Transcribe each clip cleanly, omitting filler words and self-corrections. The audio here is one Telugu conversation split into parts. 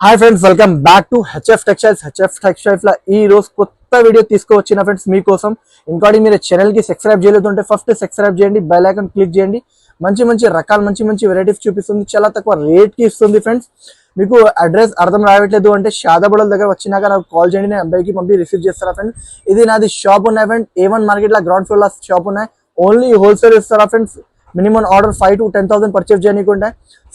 Hi friends, welcome back to HF textiles. HF textiles లో ఈ రోజు కొత్త వీడియో తీసుకువచ్చిన ఫ్రెండ్స్ మీకోసం. ఇంకోటి మీరు ఛానల్ కి సబ్స్క్రైబ్ చేయలేదంటే ఫస్ట్ సబ్స్క్రైబ్ చేయండి, బెల్ ఐకాన్ క్లిక్ చేయండి. మంచి మంచి రకాలు, మంచి మంచి వెరైటీస్ చూపిస్తుంది, చాలా తక్కువ రేట్ కి ఇస్తుంది ఫ్రెండ్స్. మీకు అడ్రస్ అర్థం రావట్లేదు అంటే షాదాబుడల దగ్గర వచ్చినాక నాకు కాల్ చేయండి, నేను అబ్బాయికి పంపి రిసీవ్ చేస్తారా ఫ్రెండ్స్. ఇది నాది షాప్ ఉన్నాయి ఫ్రెండ్, A1 మార్కెట్ లో గ్రౌండ్ ఫ్లోర్ లో షాప్ ఉన్నాయి. ఓన్లీ హోల్సేల్ ఇస్తారా friends. Minimum order 5 to 10,000 purchase చేయకుండా.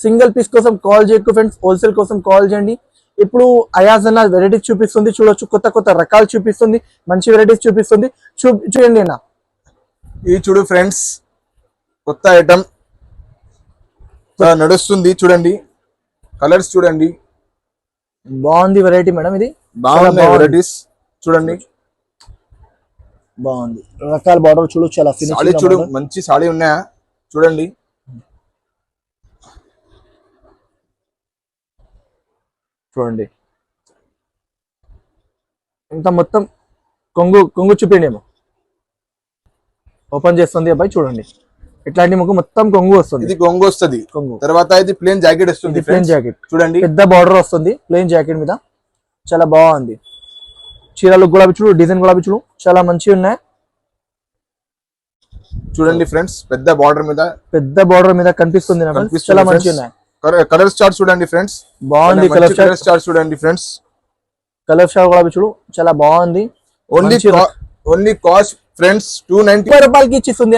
సింగిల్ పీస్ కోసం కాల్ చేయకు ఫ్రెండ్స్, హోల్సేల్ కోసం కాల్ చేయండి. ఇప్పుడు అయాజ్ అన్న వెరైటీస్ చూపిస్తుంది, చూడొచ్చు. కొత్త కొత్త రకాలు చూపిస్తుంది, మంచి వెరైటీస్ చూపిస్తుంది. చూడండి అన్న, ఇది చూడు ఫ్రెండ్స్, కొత్త ఐటమ్ నడుస్తుంది. చూడండి, కలర్స్ చూడండి, బాగుంది వెరైటీ మేడం. ఇది బాగుంది వెరైటీస్ చూడండి, బాగుంది. రకాల బార్డర్ చూడు, చాలా సాడీ చూడు, మంచి సాడీ ఉన్నాయా చూడండి. చూడండి ఇంత మొత్తం కొంగు కొంగు చూపిండి ఏమో ఓపెన్ చేస్తుంది అబ్బాయి. చూడండి ఇట్లాంటి ముగ్గు మొత్తం కొంగు వస్తుంది. ఇది కొంగు వస్తుంది, కొంగు తర్వాత ఇది ప్లేన్ జాకెట్ వస్తుంది. ప్లేన్ జాకెట్ చూడండి, పెద్ద బార్డర్ వస్తుంది ప్లేన్ జాకెట్ మీద. చాలా బాగుంది. చీరలు గులాబీ చూడు, డిజైన్ గులాబీ చూడు, చాలా మంచిగా ఉన్నాయి. చూడండి ఫ్రెండ్స్, పెద్ద బార్డర్ మీద కనిపిస్తుంది, చాలా మంచిగా ఉన్నాయి. కలర్ చార్ట్ చూడండి ఫ్రెండ్స్, బాగుంది. కలర్ చార్ట్ చూడండి ఫ్రెండ్స్, కలర్ చార్ట్ గులాబీ చూడు, చాలా బాగుంది. ఓన్లీ కాస్ట్ ఫ్రెండ్స్ 290 రూపాయలకి ఇచ్చిస్తుంది.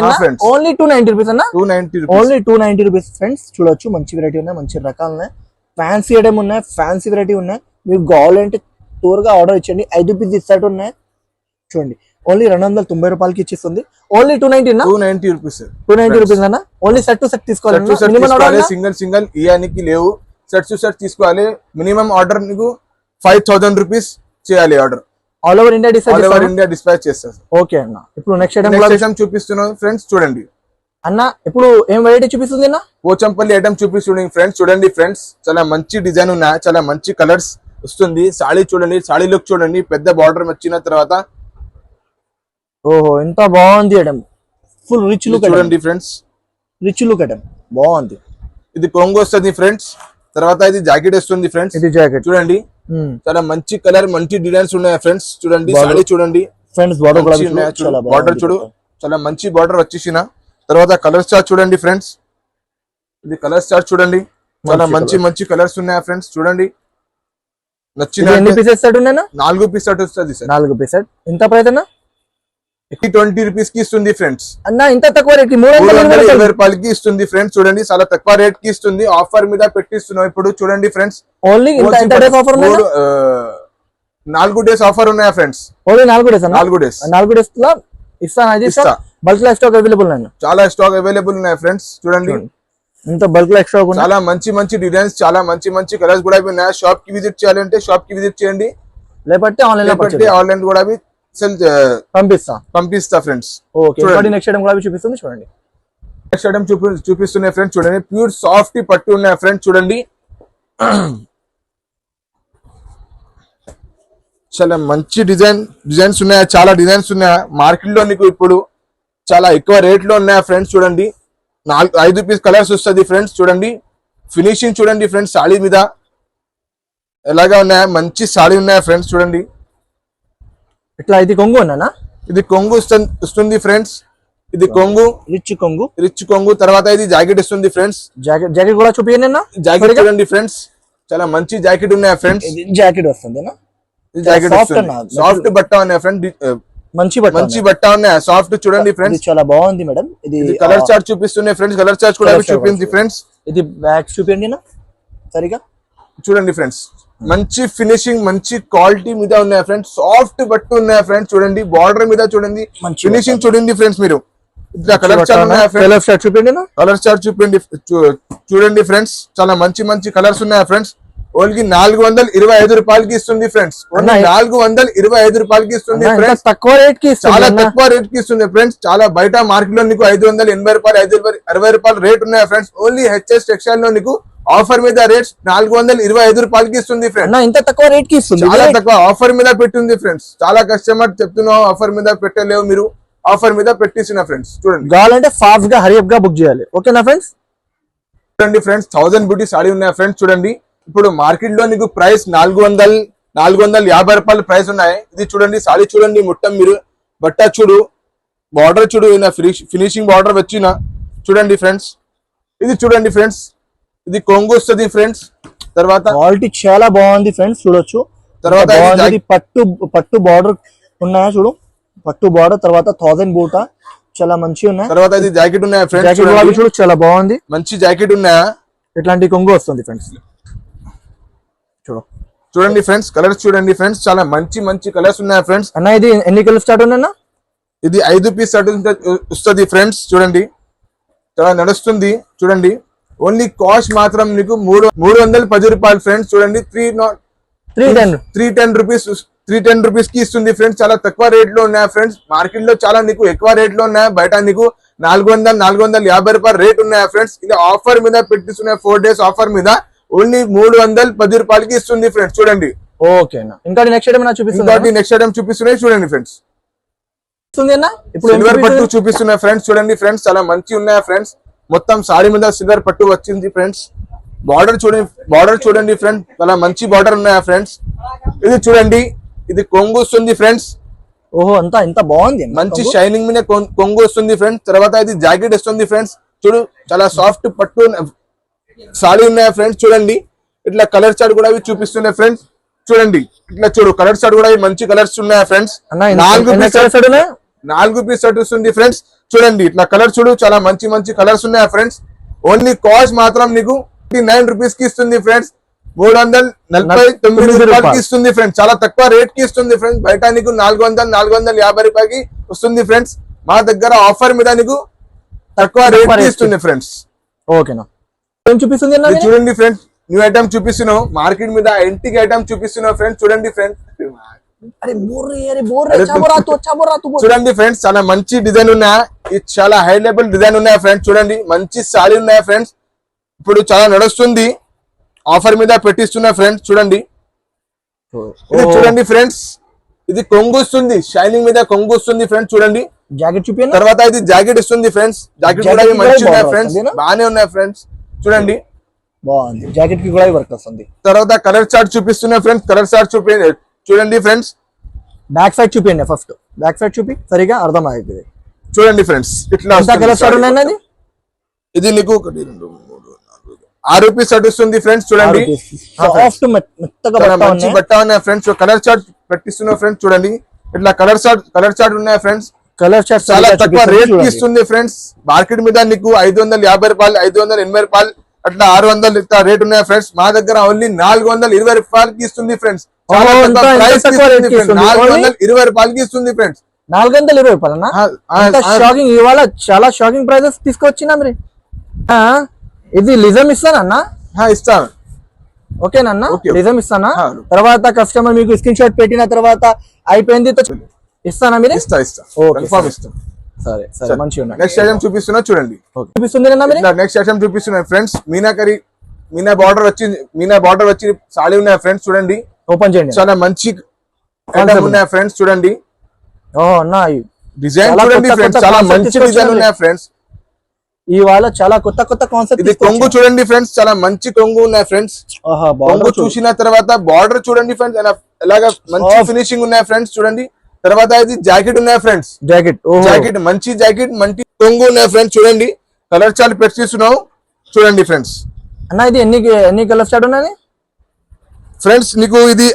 ఓన్లీ 290 రూపీస్ అన్న, 290 ఓన్లీ 290 రూపీస్ ఫ్రెండ్స్. చూడొచ్చు, మంచి వెరైటీ ఉన్నాయి, మంచి రకాలు ఉన్నాయి. ఫ్యాన్సీ ఐటమ్ ఉన్నాయి, ఫ్యాన్సీ వెరైటీ ఉన్నాయి. మీకు కావాలంటే త్వరగా ఆర్డర్ ఇచ్చండి. 5 పీస్ ఇస్తాడు ఉన్నాయి. చూడండి, ఓన్లీ 290 రూపాయలకి ఇచ్చిస్తుంది. ఓన్లీ 290 రూపీస్ అన్న. ఓన్లీ సెట్ టు సెట్ తీసుకోవాలి, సింగిల్ ఇయానికి లేవు. సెట్ టు సెట్ తీసుకోవాలి. మినిమం ఆర్డర్ నీకు 5,000 రూపీస్ చేయాలి. Order all over India dispatch చేస్తారు. ఓకే అన్న. ఇప్పుడు నెక్స్ట్ ఐటమ్ చూపిస్తున్నాం ఫ్రెండ్స్. చూడండి అన్న, ఇప్పుడు ఏం వెరైటీ చూపిస్తుంది అన్న? పోచంపల్లి ఐటమ్ చూపిస్తుంది ఫ్రెండ్స్. చూడండి ఫ్రెండ్స్, చాలా మంచి డిజైన్ ఉన్నాయి, చాలా మంచి కలర్స్ వస్తుంది. సాడీ చూడండి, సాడీ లుక్ చూడండి, పెద్ద బార్డర్ వచ్చిన తర్వాత. ఓహో, ఎంత బాగుంది ఐటమ్. ఫుల్ రిచ్ లుక్ చూడండి ఫ్రెండ్స్, రిచ్ లుక్ ఐటమ్ బాగుంది. ఇది కొంగు వస్తుంది ఫ్రెండ్స్, తర్వాత ఇది జాకెట్ వస్తుంది ఫ్రెండ్స్. ఇది జాకెట్ చూడండి, చాలా మంచి కలర్, మంచి డిజైన్స్ ఉన్నాయి ఫ్రెండ్స్. చూడండి సాడీ చూడండి ఫ్రెండ్స్, బార్డర్ చూడు, చాలా మంచి బార్డర్ వచ్చేసిన తర్వాత. కలర్ చార్ట్ చూడండి ఫ్రెండ్స్, ఇది కలర్ చార్ట్ చూడండి, చాలా మంచి మంచి కలర్స్ ఉన్నాయి ఫ్రెండ్స్. చూడండి, నచ్చిన 4 పీసెస్ వస్తుంది సార్. 4 పీసెస్. ఎంత ప్రైస్ అన్న? 20 రూపీస్ కి ఇస్తుంది ఫ్రెండ్స్. అన్న, ఇంత తక్కువ రేట్ కి 320 రూపాయలకి ఇస్తుంది ఫ్రెండ్స్. చూడండి, చాలా తక్కువ రేట్ కి ఇస్తుంది. ఆఫర్ మీద పెట్టిస్తున్నాం ఇప్పుడు. చూడండి ఫ్రెండ్స్, ఓన్లీ 4 డేస్ ఆఫర్ ఉన్నాయా ఫ్రెండ్స్? Only 4 days. 4 డేస్ లో ఇస్తా. బల్క్ లో స్టాక్ అవైలబుల్ ఉన్నాయి, చాలా స్టాక్ అవైలబుల్ ఉన్నాయి ఫ్రెండ్స్. చూడండి, ఇంత బల్క్ లో స్టాక్ చాలా మంచి మంచి డిజైన్స్, చాలా మంచి మంచి కలర్స్ కూడా ఉన్నాయి. షాప్ కి విజిట్ చేయాలంటే షాప్ కి విజిట్ చేయండి, లేకపోతే ఆన్లైన్ కూడా పంపిస్తా ఫ్రెండ్స్. నెక్స్ట్ ఐటమ్ కూడా చూపిస్తుంది. చూడండి, నెక్స్ట్ ఐటమ్ చూపిస్తున్నాయి ఫ్రెండ్స్. చూడండి, ప్యూర్ సాఫ్ట్ పట్టు ఉన్నాయి ఫ్రెండ్స్. చూడండి, చాలా మంచి డిజైన్స్ ఉన్నాయి, చాలా డిజైన్స్ ఉన్నాయి. మార్కెట్ లో నీకు ఇప్పుడు చాలా ఎక్కువ రేట్ లో ఉన్నాయి ఫ్రెండ్స్. చూడండి, 5 పీస్ కలర్స్ వస్తుంది ఫ్రెండ్స్. చూడండి, ఫినిషింగ్ చూడండి ఫ్రెండ్స్, సాడీ మీద ఎలాగా ఉన్నాయా, మంచి సాడీ ఉన్నాయా ఫ్రెండ్స్. చూడండి, ఇట్లా. ఇది కొంగు అన్నా? ఇది కొంగు వస్తుంది ఫ్రెండ్స్. ఇది కొంగు, రిచ్ కొంగు తర్వాత ఇది జాకెట్ వస్తుంది ఫ్రెండ్స్. జాకెట్ కూడా చూపించండి అన్న. జాకెట్ చూడండి ఫ్రెండ్స్, చాలా మంచి జాకెట్ ఉన్నాయా ఫ్రెండ్స్. జాకెట్ వస్తుంది, జాకెట్ సాఫ్ట్ బట్ట ఉన్నాయి ఫ్రెండ్, మంచి బట్ట ఉన్నాయి, సాఫ్ట్. చూడండి ఫ్రెండ్స్, చాలా బాగుంది మేడం. ఇది కలర్ చార్ట్ చూపిస్తున్నాయి ఫ్రెండ్స్. కలర్ చార్ట్ కూడా చూపించింది ఫ్రెండ్స్. ఇది బ్యాక్ చూపించండి సరిగా. చూడండి ఫ్రెండ్స్, మంచి ఫినిషింగ్, మంచి క్వాలిటీ మీద ఉన్నాయి ఫ్రెండ్స్. సాఫ్ట్ బట్టు ఉన్నాయి ఫ్రెండ్స్. చూడండి, బార్డర్ మీద చూడండి, ఫినిషింగ్ చూడండి ఫ్రెండ్స్. మీరు ఇట్లా కలర్ చార్ట్ చూపించండి. చూడండి ఫ్రెండ్స్, చాలా మంచి మంచి కలర్స్ ఉన్నాయి ఫ్రెండ్స్. ఓన్లీ 425 రూపాయలకి ఇస్తుంది ఫ్రెండ్స్. 425 రూపాయలకి ఇస్తుంది ఫ్రెండ్స్. తక్కువ రేట్ కి, చాలా తక్కువ రేట్ కి ఇస్తుంది ఫ్రెండ్స్. చాలా బయట మార్కెట్ లో నీకు 580 రూపాయలు, 560 రూపాయలు రేట్ ఉన్నాయి ఫ్రెండ్స్. ఓన్లీ హెచ్ఎస్ టెక్స్టైల్ లో నీకు ఆఫర్ మీద రేట్స్ 425 రూపాయలకి ఇస్తుంది ఫ్రెండ్స్. ఇంత తక్కువ రేట్ కి ఇస్తుంది, చాలా తక్కువ ఆఫర్ మీద పెట్టింది ఫ్రెండ్స్. చాలా కస్టమర్ చెప్తున్నావు ఆఫర్ మీద పెట్టలేవు, మీరు ఆఫర్ మీద పెట్టిస్తున్నా ఫ్రెండ్స్. చూడండి, కావాలంటే ఫాస్ట్ గా హరియప్ గా బుక్ చేయాలి. ఓకేనా ఫ్రెండ్స్? చూడండి ఫ్రెండ్స్, 1000 బ్యూటీ సాడీ ఉన్నాయి ఫ్రెండ్స్. చూడండి, ఇప్పుడు మార్కెట్ లో నీకు ప్రైస్ 450 రూపాయలు ప్రైస్ ఉన్నాయి. ఇది చూడండి సారీ చూడండి మొత్తం మీరు బట్ట చూడు బార్డర్ చూడు ఫినిషింగ్ బార్డర్ వచ్చిన చూడండి ఫ్రెండ్స్. ఇది చూడండి ఫ్రెండ్స్ ఇది కొంగు వస్తుంది ఫ్రెండ్స్. తర్వాత క్వాలిటీ చాలా బాగుంది ఫ్రెండ్స్ చూడొచ్చు. తర్వాత బాగుంది పట్టు బార్డర్ ఉన్నాయా చూడు పట్టు బార్డర్. తర్వాత 1000 బూట చాలా మంచిగా ఉన్నాయి. తర్వాత ఇది జాకెట్ ఉన్నాయా ఫ్రెండ్స్ జాకెట్ చూడు చాలా బాగుంది. మంచి జాకెట్ ఉన్నాయా ఇట్లాంటి కొంగు వస్తుంది ఫ్రెండ్స్ చూడు. చూడండి ఫ్రెండ్స్ కలర్స్ చూడండి ఫ్రెండ్స్ చాలా మంచి కలర్స్ ఉన్నాయి ఫ్రెండ్స్. అన్న ఇది ఎన్ని కలర్ స్టార్ట్ ఉన్నాయన్నా? ఇది 5 పీస్ వస్తుంది ఫ్రెండ్స్ చూడండి చాలా నడుస్తుంది చూడండి. ఓన్లీ కాస్ట్ మాత్రం నీకు 310 రూపాయలు ఫ్రెండ్స్ చూడండి. 310 రూపీస్ కి ఇస్తుంది ఫ్రెండ్స్. చాలా తక్కువ రేట్ లో ఉన్నాయి ఫ్రెండ్స్. మార్కెట్ లో చాలా నీకు ఎక్కువ రేట్ లో ఉన్నాయి. బయట నీకు 450 రూపాయలు రేట్ ఉన్నాయి ఫ్రెండ్స్. ఇది ఆఫర్ మీద పెట్టిస్తున్నాయి 4 days ఆఫర్ మీద ఓన్లీ 310 రూపాయలకి ఇస్తుంది ఫ్రెండ్స్ చూడండి. ఓకే ఇంకా నెక్స్ట్ ఐటమ్ చూపిస్తుంది. నెక్స్ట్ ఐటమ్ చూపిస్తున్నాయి చూడండి ఫ్రెండ్స్. ఇప్పుడు సిల్వర్ పట్టు చూపిస్తున్నాయి ఫ్రెండ్స్ చూడండి ఫ్రెండ్స్ చాలా మంచి ఉన్నాయి ఫ్రెండ్స్. మొత్తం సారీ మీద సిల్వర్ పట్టు వచ్చింది ఫ్రెండ్స్. బార్డర్ చూడండి ఫ్రెండ్స్ చాలా మంచి బార్డర్ ఉన్నాయా ఫ్రెండ్స్. ఇది చూడండి ఇది కొంగు వస్తుంది ఫ్రెండ్స్. ఓహో అంతా ఇంత బాగుంది మంచి షైనింగ్ మీద కొంగు వస్తుంది ఫ్రెండ్స్. తర్వాత ఇది జాకెట్ వస్తుంది ఫ్రెండ్స్ చూడు చాలా సాఫ్ట్ పట్టు సారీ ఉన్నాయా ఫ్రెండ్స్ చూడండి. ఇట్లా కలర్ చార్ట్ కూడా అవి చూపిస్తున్నాయి ఫ్రెండ్స్ చూడండి. ఇట్లా చూడు కలర్ చార్ట్ కూడా మంచి కలర్స్ ఉన్నాయా ఫ్రెండ్స్. 4 పీస్ సెట్ వస్తుంది ఫ్రెండ్స్ చూడండి. ఇట్లా కలర్ చూడు చాలా మంచి కలర్స్ ఉన్నాయా ఫ్రెండ్స్. ఓన్లీ కాస్ట్ మాత్రం నీకు 9 రూపీస్ కి ఇస్తుంది ఫ్రెండ్స్. 349 రూపాయలకి ఇస్తుంది ఫ్రెండ్స్. చాలా తక్కువ రేట్ కి ఇస్తుంది ఫ్రెండ్స్. బయట నీకు 450 రూపాయలకి వస్తుంది ఫ్రెండ్స్. మా దగ్గర ఆఫర్ మీద నీకు తక్కువ రేట్ కి ఇస్తుంది ఫ్రెండ్స్. ఓకేనా ఏం చూపిస్తుంది చూడండి ఫ్రెండ్స్ న్యూ ఐటమ్ చూపిస్తున్నావు మార్కెట్ మీద ఎంటిక్ ఐటమ్ చూపిస్తున్నావు ఫ్రెండ్స్ చూడండి ఫ్రెండ్స్. చూడండి ఫ్రెండ్స్ చాలా మంచి డిజైన్ ఉన్నాయా. ఇది చాలా హై లెవెల్ డిజైన్ ఉన్నాయా ఫ్రెండ్స్ చూడండి. మంచి సారీ ఉన్నాయా ఫ్రెండ్స్. ఇప్పుడు చాలా నడుస్తుంది ఆఫర్ మీద పెట్టిస్తున్నా ఫ్రెండ్స్ చూడండి. ఇది చూడండి ఫ్రెండ్స్ ఇది కొంగు వస్తుంది షైనింగ్ మీద కొంగు వస్తుంది ఫ్రెండ్స్ చూడండి. జాకెట్ చూపించండి. తర్వాత ఇది జాకెట్ వస్తుంది ఫ్రెండ్స్. జాకెట్ కూడా మంచి ఉన్నాయి ఫ్రెండ్స్ బాగానే ఉన్నాయి ఫ్రెండ్స్ చూడండి. బాగుంది జాకెట్ కి కూడా వర్క్ వస్తుంది. తర్వాత కలర్ చార్ట్ చూపిస్తున్నా ఫ్రెండ్స్. కలర్ చార్ట్ చూడండి ఫ్రెండ్స్. బ్యాక్ సైడ్ చూపించండి ఫస్ట్. బ్యాక్ సైడ్ చూపి సరిగా అర్థం అవుతుంది చూడండి ఫ్రెండ్స్. ఇట్లా కలర్ చార్ట్ ఉన్నాయి. ఇది నీకు 1 2 3 4 6 పీస్ సెట్ వస్తుంది ఫ్రెండ్స్ చూడండి. మంచి బట్ట ఉన్నాయి ఫ్రెండ్స్. కలర్ చార్ట్ పెట్టిస్తున్నా ఫ్రెండ్స్ చూడండి. ఇట్లా కలర్ చార్ట్ ఉన్నాయి ఫ్రెండ్స్. కలర్ చార్ట్ చాలా తక్కువ రేట్ కి ఇస్తుంది ఫ్రెండ్స్. మార్కెట్ మీద నీకు 550 రూపాయలు 580 రూపాయలు అట్లా 600 ఇట్లా రేట్ ఉన్నాయి ఫ్రెండ్స్. మా దగ్గర ఓన్లీ 420 రూపాయలకి ఇస్తుంది ఫ్రెండ్స్. 420 రూపాయలకి ఇస్తుంది ఫ్రెండ్స్. 420 రూపాయలన్నా షాకింగ్. ఇవాళ చాలా షాకింగ్ ప్రైజెస్ తీసుకొచ్చినా మరి. ఇది లిజం ఇస్తానన్నా? ఇస్తాను. ఓకేనన్నా లిజం ఇస్తానా? తర్వాత కస్టమర్ మీకు స్క్రీన్ షాట్ పెట్టిన తర్వాత అయిపోయింది ఇస్తానా మీరు? ఇస్తా కన్ఫర్మ్ ఇస్తాను. సరే సరే మంచిగా ఉన్నాయి. నెక్స్ట్ ఐటమ్ చూపిస్తున్నా చూడండి. చూపిస్తుంది నెక్స్ట్ ఐటమ్ చూపిస్తున్నా ఫ్రెండ్స్. మీనా బార్డర్ వచ్చి సారీ ఉన్నాయి ఫ్రెండ్స్ చూడండి. ఓపెన్ చేయండి. చాలా మంచి ఐటమ్ ఉన్నాయి ఫ్రెండ్స్ చూడండి. డిజైన్ చూడండి ఫ్రెండ్స్ చాలా మంచి డిజైన్ ఉన్నాయి ఫ్రెండ్స్. ఇవాళ చాలా కొత్త కాన్సెప్ట్. ఇది కొంగు చూడండి ఫ్రెండ్స్ చాలా మంచి కొంగు ఉన్నాయి ఫ్రెండ్స్. కొంగు చూసిన తర్వాత బార్డర్ చూడండి ఫ్రెండ్స్ ఎలాగా మంచి ఫినిషింగ్ ఉన్నాయి ఫ్రెండ్స్ చూడండి. తర్వాత ఇది జాకెట్ ఉన్నాయి ఫ్రెండ్స్. జాకెట్ మంచి కొంగు ఉన్నాయి ఫ్రెండ్స్ చూడండి. కలర్ చార్ట్ పెట్టిస్తున్నావు చూడండి ఫ్రెండ్స్. అన్న ఇది ఎన్ని కలర్ చార్ట్ ఉన్నాయి ఫ్రెండ్స్? నీకు ఇది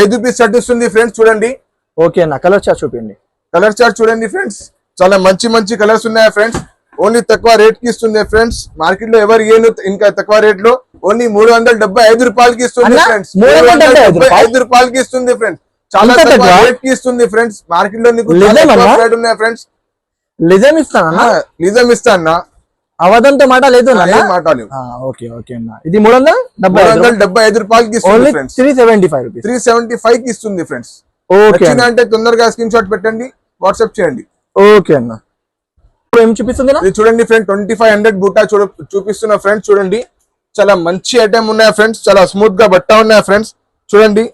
5 పీస్ సెట్ వస్తుంది ఫ్రెండ్స్ చూడండి. ఓకే అన్న కలర్ చార్ట్ చూపించండి. కలర్ చార్ట్ చూడండి ఫ్రెండ్స్ చాలా మంచి కలర్స్ ఉన్నాయి ఫ్రెండ్స్. ఓన్లీ తక్కువ రేట్ కి ఇస్తుంది ఫ్రెండ్స్. మార్కెట్ లో ఎవరు ఏను ఇంకా తక్కువ రేట్ లో ఓన్లీ 375 రూపాయలకి ఇస్తుంది ఫ్రెండ్స్. 375 రూపాయలకి ఇస్తుంది ఫ్రెండ్స్. చాలా తక్కువ రేట్ కి ఇస్తుంది ఫ్రెండ్స్. మార్కెట్ లో నీకు రేట్ ఉన్నాయి ఫ్రెండ్స్. లిజం ఇస్తానా? అవదంతో మాట లేదు మాట లేదు. ఓకే అన్న ఇది 375 రూపాయలకి ఇస్తుంది ఫ్రెండ్స్. 375 కి ఇస్తుంది ఫ్రెండ్స్. ఓకే అంటే తొందరగా స్క్రీన్ షాట్ పెట్టండి వాట్సాప్ చేయండి. ఓకే అన్న ఏం చూపిస్తుంది చూడండి ఫ్రెండ్ 2500 బూటా చూపిస్తున్నా ఫ్రెండ్స్ చూడండి. చాలా మంచి ఐటమ్ ఉన్నాయి ఫ్రెండ్స్. చాలా స్మూత్ గా బట్ట ఉన్నాయి ఫ్రెండ్స్ చూడండి.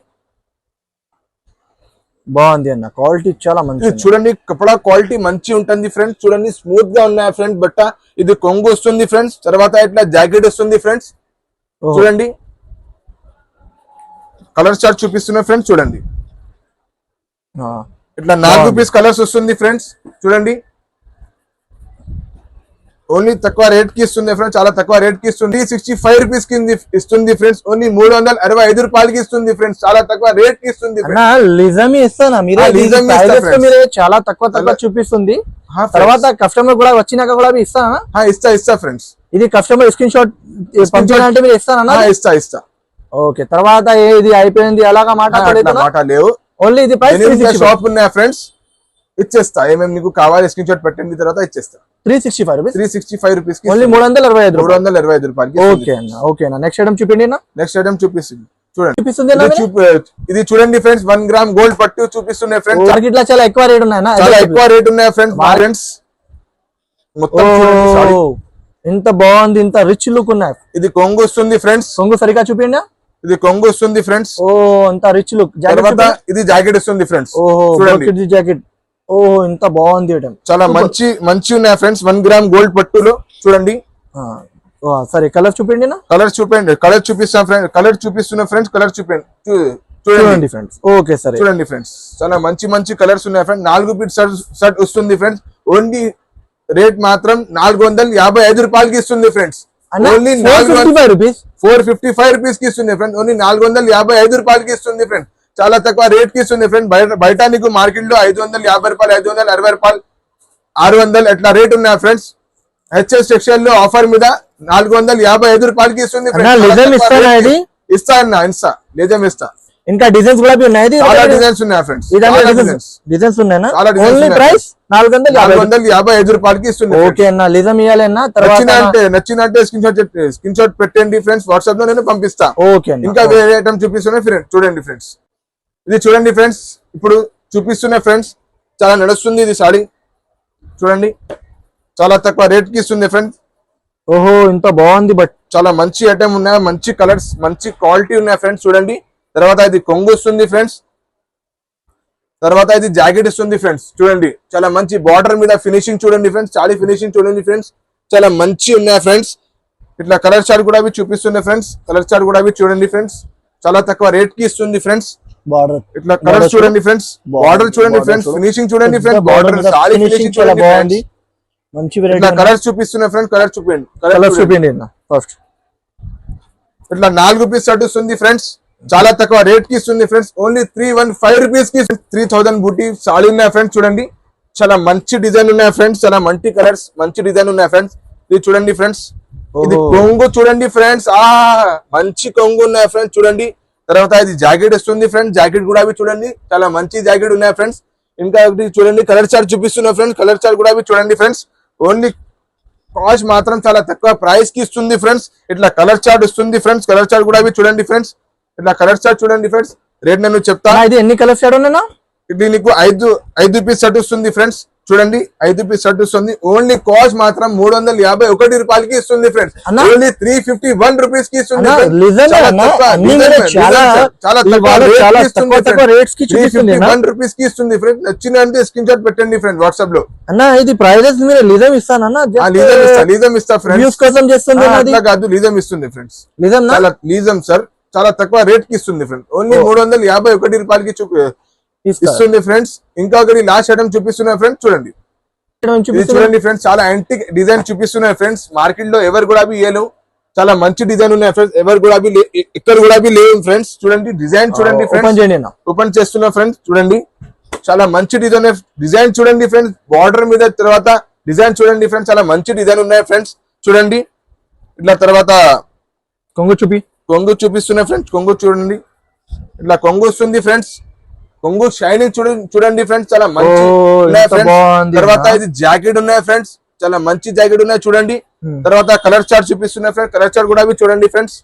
బాగుంది అన్న క్వాలిటీ చాలా మంచి. చూడండి కపడా క్వాలిటీ మంచి ఉంటుంది ఫ్రెండ్స్ చూడండి. స్మూత్ గా ఉన్నాయి ఫ్రెండ్స్ బట్ట. ఇది కొంగు వస్తుంది ఫ్రెండ్స్. తర్వాత ఇట్లా జాకెట్ వస్తుంది ఫ్రెండ్స్ చూడండి. కలర్ చార్ట్ చూపిస్తున్నా ఫ్రెండ్స్ చూడండి. ఇట్లా 4 పీస్ కలర్స్ వస్తుంది ఫ్రెండ్స్ చూడండి. ఓన్లీ తక్కువ రేట్ కి ఇస్తుంది ఫ్రెండ్స్, చాలా తక్కువ రేట్ కి ఇస్తుంది. 65 రూపీస్ కి ఇస్తుంది ఫ్రెండ్స్. ఓన్లీ 365 రూపాయలకి ఇస్తుంది ఫ్రెండ్స్, చాలా తక్కువ రేట్ కి ఇస్తుంది. లిజమే ఇస్తానా మీరు? చాలా తక్కువ చూపిస్తుంది. తర్వాత కస్టమర్ కూడా వచ్చినాక కూడా ఇస్తానా? ఇస్తా ఫ్రెండ్స్. ఇది కస్టమర్ స్క్రీన్ షాట్ పంపించాలంటే మీరు ఇస్తానా? ఇస్తా. ఓకే, తర్వాత ఇది అయిపోయింది అలాగా మాట లేవు. ఓన్లీ ఇది ప్రైస్ షాప్ ఉన్నాయా ఫ్రెండ్స్, ఇచ్చేస్తా. ఏమేమి మీకు కావాలి స్క్రీన్ షాట్ పెట్టండి, తర్వాత ఇచ్చేస్తా. 365 రూపీస్ ఓన్లీ 325 రూపాయలకి. ఓకే అన్న, ఓకే అన్న. నెక్స్ట్ ఐటమ్ చూపిండి. నెక్స్ట్ ఐటమ్ చూపిస్తుంది చూడండి. ఇది చూడండి ఫ్రెండ్స్, 1 గ్రామ్ గోల్డ్ పట్టు చూపిస్తున్నాయి ఫ్రెండ్స్. మార్కెట్ లో చాలా ఎక్కువ రేట్ ఉన్నాయి, చాలా ఎక్కువ రేట్ ఉన్నాయి ఫ్రెండ్స్. మొత్తం ఇంత బాగుంది, ఇంత రిచ్ లుక్ ఉన్నాయి. ఇది కొంగు వస్తుంది ఫ్రెండ్స్. కొంగు సరిగా చూపిండి. ఇది కొంగు వస్తుంది ఫ్రెండ్స్. ఓ అంత రిచ్ లుక్. తర్వాత ఇది జాకెట్ వస్తుంది ఫ్రెండ్స్. చూడండి జాకెట్. ఓ ఇంత బాగుంది ఐటమ్, చాలా మంచి ఉన్నాయి ఫ్రెండ్స్. 1 గ్రామ్ గోల్డ్ పట్టులో చూడండి. సరే కలర్ చూపిండి. కలర్ చూపిస్తాం ఫ్రెండ్స్. కలర్ చూపిస్తున్నా ఫ్రెండ్స్. కలర్ చూడండి ఫ్రెండ్స్. ఓకే సరే చూడండి ఫ్రెండ్స్, చాలా మంచి కలర్స్ ఉన్నాయి ఫ్రెండ్స్. 4 పీస్ షర్ట్ వస్తుంది ఫ్రెండ్స్. ఓన్లీ రేట్ మాత్రం 455 రూపాయలకి ఇస్తుంది ఫ్రెండ్స్. ఓన్లీ 455 రూపీస్ కి ఇస్తుంది ఫ్రెండ్స్. ఓన్లీ 455 రూపాయలకి ఇస్తుంది ఫ్రెండ్స్, చాలా తక్కువ రేట్ కి ఇస్తుంది ఫ్రెండ్. బయట నీకు మార్కెట్ లో 550 రూపాయలు, 560 రూపాయలు, 600 ఎట్లా రేట్ ఉన్నాయి ఫ్రెండ్స్. హెచ్ఎస్ టెక్స్టైల్ లో ఆఫర్ మీద 455 రూపాయలకి ఇస్తుంది. ఇస్తా లేజం ఇస్తా. ఇంకా డిజైన్స్ కూడా ఉన్నాయి, చాలా డిజైన్స్ ఉన్నాయి ఫ్రెండ్స్. డిజైన్స్ ఉన్నాయి. ఓన్లీ ప్రైస్ 455 రూపాయలకి ఇస్తుంది. ఓకే అన్న, లిజం ఇవ్వాలి అన్న. నచ్చిందంటే స్క్రీన్ షాట్ పెట్టండి ఫ్రెండ్స్, వాట్సాప్ లో నేను పంపిస్తా. ఓకే, ఇంకా వేరే ఐటమ్ చూపిస్తున్నా ఫ్రెండ్స్ చూడండి ఫ్రెండ్స్. ఇది చూడండి ఫ్రెండ్స్, ఇప్పుడు చూపిస్తున్నా ఫ్రెండ్స్. చాలా నడుస్తుంది ఇది సాడీ చూడండి, చాలా తక్కువ రేట్ కి ఇస్తుంది ఫ్రెండ్స్. ఓహో ఇంత బాగుంది, బట్ చాలా మంచి ఐటమ్ ఉన్నాయి, మంచి కలర్స్, మంచి క్వాలిటీ ఉన్నాయి ఫ్రెండ్స్ చూడండి. తర్వాత ఇది కొంగు వస్తుంది ఫ్రెండ్స్. తర్వాత ఇది జాకెట్ ఇస్తుంది ఫ్రెండ్స్ చూడండి. చాలా మంచి బార్డర్ మీద ఫినిషింగ్ చూడండి ఫ్రెండ్స్. చాలా ఫినిషింగ్ చూడండి ఫ్రెండ్స్, చాలా మంచి ఉన్నాయి ఫ్రెండ్స్. ఇట్లా కలర్ చార్ట్ కూడా చూపిస్తుంది ఫ్రెండ్స్. కలర్ చార్ట్ కూడా చూడండి ఫ్రెండ్స్, చాలా తక్కువ రేట్ కి ఇస్తుంది ఫ్రెండ్స్. బార్డర్ ఇట్లా కలర్ చూడండి ఫ్రెండ్స్. బార్డర్ చూడండి ఫ్రెండ్స్, ఫినిషింగ్ చూడండి ఫ్రెండ్స్. బార్డర్ చాలా ఫినిషింగ్ చూడండి ఫ్రెండ్స్. మంచి వెరైటీ. ఇట్లా కలర్స్ చూపిస్తున్నా ఫ్రెండ్స్. కలర్ చూపించండి ఫస్ట్. ఇట్లా 4 పీస్ షర్ట్ వస్తుంది ఫ్రెండ్స్, చాలా తక్కువ రేట్ కి ఇస్తుంది ఫ్రెండ్స్. ఓన్లీ 315 రూపీస్ కి 3000 బూటీ సాడీ ఉన్నాయి ఫ్రెండ్స్ చూడండి. చాలా మంచి డిజైన్ ఉన్నాయి ఫ్రెండ్స్, చాలా మంచి కలర్స్, మంచి డిజైన్ ఉన్నాయి ఫ్రెండ్స్. ఇది చూడండి ఫ్రెండ్స్. ఇది కొంగు చూడండి ఫ్రెండ్స్, మంచి కొంగు ఉన్నాయి ఫ్రెండ్స్ చూడండి. తర్వాత ఇది జాకెట్ వస్తుంది ఫ్రెండ్స్. జాకెట్ కూడా చూడండి, చాలా మంచి జాకెట్ ఉన్నాయి ఫ్రెండ్స్. ఇంకా చూడండి కలర్ చార్ట్ చూపిస్తున్నా ఫ్రెండ్స్. కలర్ చార్ట్ కూడా చూడండి ఫ్రెండ్స్. ఓన్లీ కాస్ట్ మాత్రం చాలా తక్కువ ప్రైస్ కి ఇస్తుంది ఫ్రెండ్స్. ఇట్లా కలర్ చార్ట్ వస్తుంది ఫ్రెండ్స్. కలర్ చార్ట్ కూడా చూడండి ఫ్రెండ్స్. ఇట్లా కలర్ చార్ట్ చూడండి ఫ్రెండ్స్. రేట్ నేను చెప్తా. ఇది ఎన్ని కలర్ చార్ట్ ఉన్నా? ఇది నీకు 5 పీస్ షర్ట్ వస్తుంది ఫ్రెండ్స్ చూడండి. 5 పీస్ షర్ట్ వస్తుంది. ఓన్లీ కాస్ట్ మాత్రం 351 రూపాయలకి ఇస్తుంది ఫ్రెండ్స్. ఓన్లీ 351 రూపీస్ కి ఇస్తుంది. చాలా తక్కువ రేట్స్ కి 351 రూపీస్ కి ఇస్తుంది ఫ్రెండ్స్. నచ్చిందంటే స్క్రీన్ షాట్ పెట్టండి ఫ్రెండ్స్ వాట్సాప్ లో. అన్న ఇది ప్రైజెస్ మీరు లిజం ఇస్తానన్నా? లీజం ఇస్తా ఫ్రెండ్స్. కోసం చేస్తుంది కాదు, లీజం ఇస్తుంది ఫ్రెండ్స్. లీజం సార్, చాలా తక్కువ రేట్ కి ఇస్తుంది ఫ్రెండ్స్. ఓన్లీ 351 రూపాయలకి ఇస్తుంది ఫ్రెండ్స్. ఇంకా ఒకటి లాస్ట్ ఐటమ్ చూపిస్తున్నా ఫ్రెండ్స్ చూడండి. చూడండి ఫ్రెండ్స్, చాలా యాంటిక్ డిజైన్ చూపిస్తున్నాయి ఫ్రెండ్స్. మార్కెట్ లో ఎవరు కూడా లేవు, చాలా మంచి డిజైన్ ఉన్నాయి ఫ్రెండ్స్. ఎవరు కూడా ఇక్కడ కూడా లేవు ఫ్రెండ్స్. చూడండి డిజైన్ చూడండి ఫ్రెండ్స్. ఓపెన్ చేస్తున్నా ఫ్రెండ్స్ చూడండి. చాలా మంచి డిజైన్ చూడండి ఫ్రెండ్స్. బార్డర్ మీద తర్వాత డిజైన్ చూడండి ఫ్రెండ్స్, చాలా మంచి డిజైన్ ఉన్నాయి ఫ్రెండ్స్ చూడండి. ఇట్లా తర్వాత కొంగు చూపిస్తున్నా ఫ్రెండ్స్. కొంగు చూడండి, ఇట్లా కొంగు వస్తుంది ఫ్రెండ్స్. కొంగు షైనింగ్ చూడండి ఫ్రెండ్స్, చాలా మంచి ఫ్రెండ్స్. తర్వాత ఇది జాకెట్ ఉన్నాయి ఫ్రెండ్స్, చాలా మంచి జాకెట్ ఉన్నాయి చూడండి. తర్వాత కలర్ చార్ట్ చూపిస్తున్నాయి ఫ్రెండ్స్. కలర్ చార్ట్ కూడా చూడండి ఫ్రెండ్స్.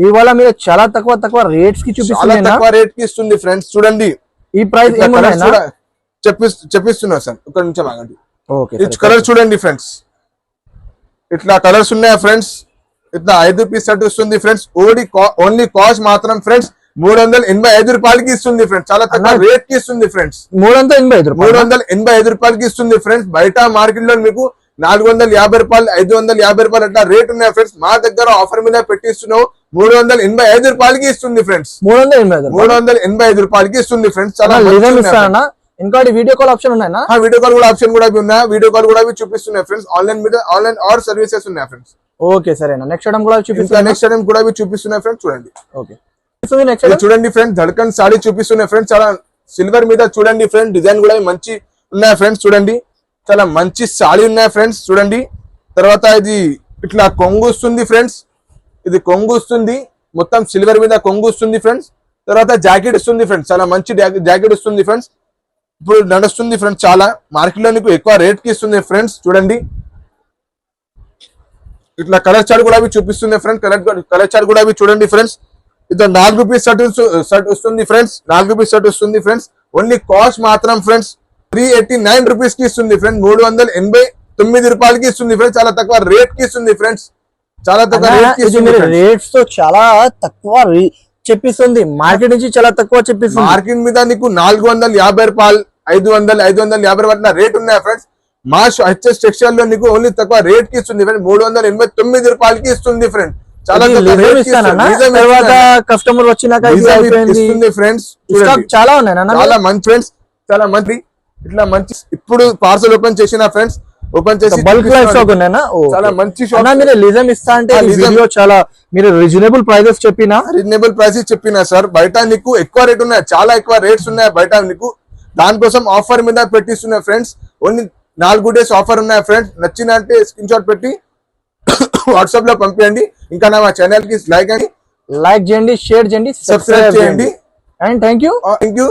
ఇవాళ మీరు చాలా తక్కువ రేట్స్ కి చాలా తక్కువ రేట్ కి ఇస్తుంది ఫ్రెండ్స్ చూడండి. ఈ ప్రైస్ చెప్పిస్తున్నా సార్, ఒక నిమిషం ఆగండి. కలర్ చూడండి ఫ్రెండ్స్. ఇట్లా కలర్స్ ఉన్నాయా ఫ్రెండ్స్. ఇట్లా 5 పీస్ షర్ట్ వస్తుంది ఫ్రెండ్స్. ఓన్లీ కాస్ట్ మాత్రం ఫ్రెండ్స్ 385 రూపాయలకి ఇస్తుంది ఫ్రెండ్స్. చాలా తక్కువ రేట్ కి ఇస్తుంది ఫ్రెండ్స్. 385 రూపాయలకి ఇస్తుంది ఫ్రెండ్స్. బయట మార్కెట్ లో మీకు 450 రూపాయలు, 550 రూపాయలు అట్లా రేట్ ఉన్నాయి ఫ్రెండ్స్. మా దగ్గర ఆఫర్ మీద పెట్టిస్తున్నావు 385 రూపాయలకి ఇస్తుంది ఫ్రెండ్స్. 385 రూపాయలకి ఇస్తుంది ఫ్రెండ్స్. చాలా ఇంకోటి వీడియో కాల్ ఆప్షన్ ఉన్నాయా? వీడియో కాల్ కూడా ఆప్షన్ కూడా ఉన్నాయి. వీడియో కాల్ కూడా చూపిస్తున్నాయి ఫ్రెండ్స్. ఆన్లైన్ మీద ఆన్లైన్ ఆర్ సర్వీసెస్ ఉన్నాయి ఫ్రెండ్స్. ఓకే సరేనా. నెక్స్ట్ ఐటమ్ కూడా చూపిస్తున్నా. నెక్స్ట్ ఐటమ్ కూడా చూపిస్తున్నాయి ఫ్రెండ్స్. చూడండి. ఓకే చూడండి ఫ్రెండ్స్, ధడ్కన్ సాడీ చూపిస్తున్నాయి ఫ్రెండ్స్. చాలా సిల్వర్ మీద చూడండి ఫ్రెండ్స్. డిజైన్ కూడా మంచి ఉన్నాయి ఫ్రెండ్స్. చూడండి చాలా మంచి సాడీ ఉన్నాయి ఫ్రెండ్స్. చూడండి తర్వాత ఇది ఇట్లా కొంగు వస్తుంది ఫ్రెండ్స్. ఇది కొంగు వస్తుంది, మొత్తం సిల్వర్ మీద కొంగు వస్తుంది ఫ్రెండ్స్. తర్వాత జాకెట్ వస్తుంది ఫ్రెండ్స్. చాలా మంచి జాకెట్ వస్తుంది ఫ్రెండ్స్. ఇప్పుడు నడుస్తుంది ఫ్రెండ్స్. చాలా మార్కెట్ లో నీకు ఎక్కువ రేట్ కి ఇస్తుంది ఫ్రెండ్స్. చూడండి ఇట్లా కలర్ చార్ట్ కూడా చూపిస్తుంది ఫ్రెండ్స్. కలర్ చార్ట్ కూడా చూడండి ఫ్రెండ్స్. ఇట్లా 4 పీస్ షర్ట్ వస్తుంది ఫ్రెండ్స్. 4 పీస్ షర్ట్ వస్తుంది ఫ్రెండ్స్. ఓన్లీ కాస్ట్ మాత్రం ఫ్రెండ్స్ 389 రూపీస్ కి ఇస్తుంది ఫ్రెండ్స్. 389 రూపాయలకి ఇస్తుంది ఫ్రెండ్స్. చాలా తక్కువ రేట్ కి ఇస్తుంది ఫ్రెండ్స్. చాలా తక్కువ రేట్ కి ఇస్తుంది. రేట్స్ తో చాలా తక్కువ చెప్పిస్తుంది. మార్కెట్ నుంచి చాలా తక్కువ చెప్పిస్తుంది. మార్కెట్ మీద నీకు 450 రూపాయలు, 550 రూపాయల రేట్ ఉన్నాయి ఫ్రెండ్స్. మా హెచ్ఎస్ టెక్స్టైల్ లో నీకు ఓన్లీ తక్కువ రేట్ కి ఇస్తుంది ఫ్రెండ్. 389 రూపాయలకి ఇస్తుంది ఫ్రెండ్. చాలా కస్టమర్ వచ్చినాక ఇస్తుంది ఫ్రెండ్స్. చాలా ఉన్నాయి, చాలా మంచి ఫ్రెండ్స్. చాలా మంచి ఇట్లా మంచి ఇప్పుడు పార్సల్ ఓపెన్ చేసిన ఫ్రెండ్స్. ఓపెన్ చేసి బల్క్ లైఫ్ స్టాక్ ఉన్నాయా? చాలా మంచి షాప్. మీరు లిజం ఇస్తా అంటే వీడియో చాలా మీరు రీజనబుల్ ప్రైజెస్ చెప్పినా, రీజనబుల్ ప్రైసెస్ చెప్పినా సార్. బయట నీకు ఎక్కువ రేట్ ఉన్నాయి, చాలా ఎక్కువ రేట్స్ ఉన్నాయి బయట నీకు. దానికోసం ఆఫర్ మీద పెట్టిస్తున్నాయి ఫ్రెండ్స్. ఓన్లీ 4 డేస్ ఆఫర్ ఉన్నాయి ఫ్రెండ్స్. నచ్చిన అంటే స్క్రీన్ షాట్ పెట్టి వాట్సాప్ లో పంపించండి. ఇంకా నా ఛానల్ కి లైక్ చేయండి, షేర్ చేయండి, సబ్స్క్రైబ్ చేయండి. And thank you.